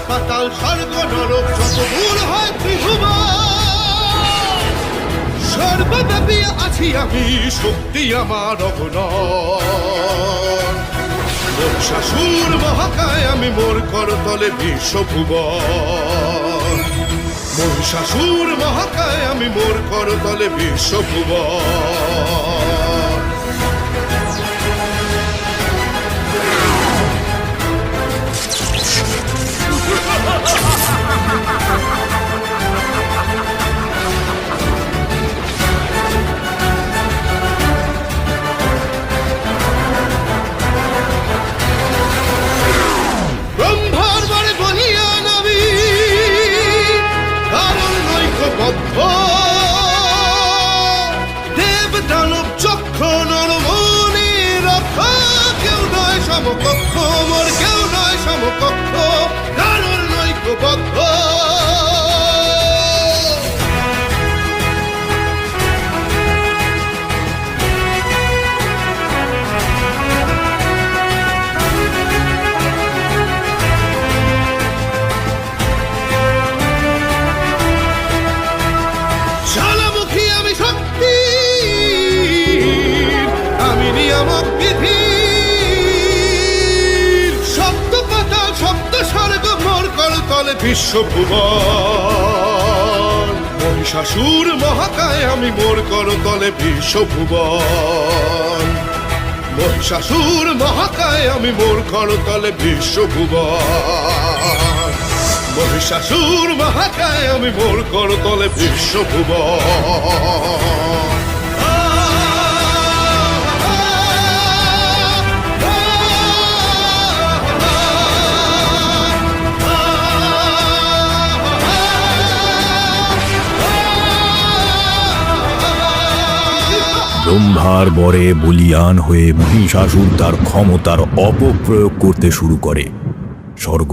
পাতাল স্বর্গ নরক যত দূর হয় ত্রিভুবন, সর্বব্যাপী আছি আমি, শক্তি আমার অগণন। মহিষাসুর মহাকায় আমি, মোর করতলে বিশ্বভুবন। মহিষাসুর মহাকায় আমি, মোর করতলে বিশ্বভুবন। ব্রহ্মার বারে বলিয়ান আমি, কারণ নৈকবদ্ধ। দেব দানব চক্ষ নরমণি রক্ষ, কেউ নয় সমকক্ষ, মোর কেউ নয় সমকক্ষ, কারণ নৈকবদ্ধ। জ্বালামুখী আমি শক্তি, আমি নিয়ামক বিধি, সপ্ত পাতাল সপ্ত স্বর্গ মোর করতলে বিশ্বভুবন। মহিষাসুর মহাকায় আমি, মোর করতলে বিশ্বভুবন। মহিষাসুর মহাকায় আমি, মোর করতলে বিশ্বভুবন। মহিষাসুর মহাকায় আমি, মোর করতলে বিশ্বভুবন। ব্রহ্মার বরে বলিয়ান হয়ে মহিষাসুর তার ক্ষমতার অপপ্রয়োগ করতে শুরু করে। স্বর্গ